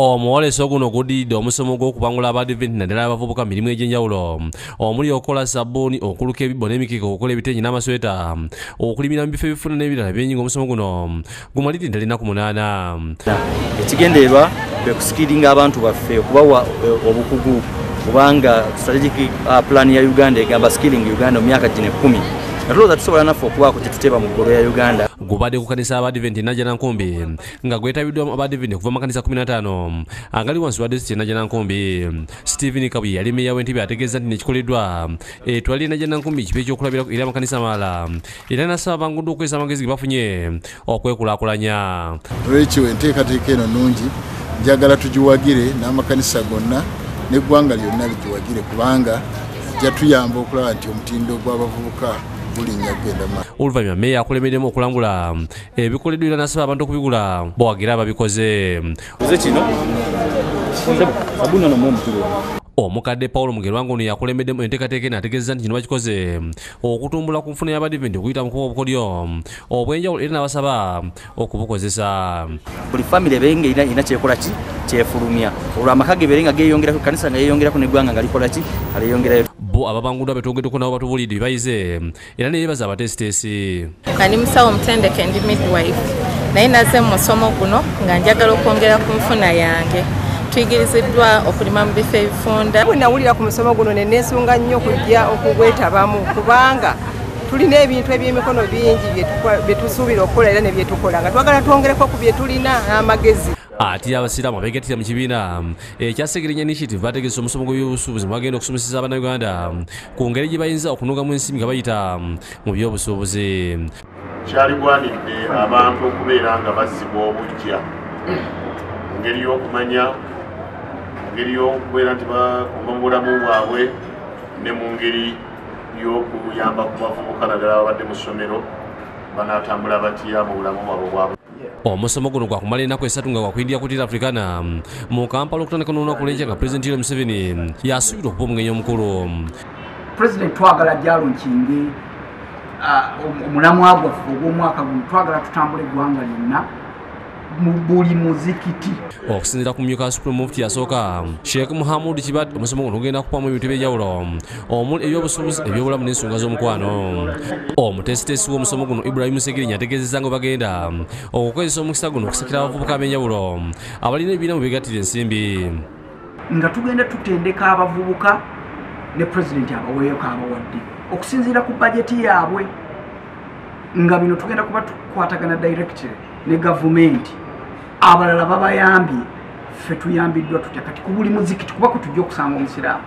Omuwoleso guno guddiridde omusomo gw'okubangula Abadiventi naddala abavubuka mirimu egy'enjawulo omuli okukola sabbuuni, okuluka ebibbo n'emikiiko, okukola ebitengi n'amasweta, okulimira mu bifo ebifuna n'ebirala by'ennyingi. Omusomo guno gumalidde ddala ennaku 8. Ekigendererwa kwe kusikiringa abantu baffe okubawa obukugu kubanga strategic plan ya Uganda egamba skilling Uganda mu myaka 10 natulowooza tusobola naffe okubaako kye tuteeba mu ggolo ya Uganda. Gubadde ku kanisa Abadiventi Najjanankumbi nga gwetabiddwamu Abadiventi okuva mu makanisa 15 agali wansi wa disitulikiti Najjanankumbi. Stephen Kabuye yali mmeeya w'Entebbe ategeeza nti nekikoleddwa etwalire Najjanankumbi kipe ekyokulabirako era amakanisa amalala era n'asaba banguddwa okukozesa amagezi ge bafunye okwekulaakulanya. Olw'ekyo enteekateeka eno nnungi, njagala tugiwagire n'amakanisa gonna n'eggwanga lyonna ligiwagire kubanga jatuyamba okulaba nti omutindo gw'abavubuka oluvannyuma mmeeya akulembeddemu okulangula ebikoleddwa era n'asaba abantu okubigula bowagira ababikoze. Omukadde Paulo Mugerwa ngono yakulembeddemu enteekateeka eno ategeeza nti kino bakikoze okutumbula ku nfuna y'Abadiventi okuyita mu kuba obukodyo obw'enjawulo era n'abasaba okubukozesa. Buli famire ebenga ina kyekola ki kyefulumya olwo amaka ge berenga geeyongera ku kanisa nga yeeyongerako n'eggwanga nga likola ki aleyongerayo. Bo ababanguddwa betwogeddeko nabo batubulidde byebayize era ne yeebaza abateesiteesi. Kani musawo mutendeke ndi midwife naye naze mu musomo guno nga njagala okwongera ku nfuna yange. Tuyigiriziddwa okulima mu bifo ebifunda. Bwe nawulira ku musomo guno ne neesunga nnyo okujja okugwetabamu kubanga tulina ebintu eby'emikono bingi bye tusuubira okukola era ne bye tukola nga twagala twongereko ku bye tulina n'amagezi. Ati abasiraamu abeegattira mu kibiina ekyasegerenya initiative bategese omusomo gw'ebyobusuubuzi mwagenda okusomeseza Abannayuganda ku ngeri gye bayinza okunogamu ensimbi nga bayita mu by'obusuubuzi. Kyaligwanidde abantu okubeera nga bazzibwa obujja mu ngeri y'okumanya, mu ngeri y'okubeera nti bakuuma mu bulamu bwabwe ne mu ngeri y'okuyamba ku bavubuka naddala babadde mu ssomero banaatambula batya mu bulamu bwabwe bwabwe. Omusomo guno gwakumala ennaku 3 nga gwakuyindira ku Africana mu Kampala okutandika n'olunaku lw'enkya nga Pulezidenti Yoweri Museveni yasuubirwa okuba omugenyi omukulu. Pulezidenti twagala jalunkinge omulamwa gwaffe ogw'omwaka guno twagala tutambula eggwanga lyonna mu buli muzikiti. Okusinziira ku mmyuka Supreme Mufti yasooka Sheikh Muhammad Kibadde, omusomo guno gugenda kukubamu ebintu eby'enjawulo omuli eby'obusuubuzi, ebyobulamu n'ensonga z'omukwano. Omuteesiteesi w'omusomo guno Ibrahim Segirinya ategeezezza nga bagenda okukozesa omukisa guno okusakira abavubuka ab'enjawulo abalina ebibiina mu beegattira ensimbi. Nga tugenda tutendeka abavubuka ne Pulezidenti abaweeyo k'abawadde okusinziira ku bajeti yaabwe nga bino tugenda kuba tukwatagana directly ne gavumenti abalala babayambye ffe tuyambiddwa tutya kati ku buli muzikiti kuba kutujja okusanga omusiraamu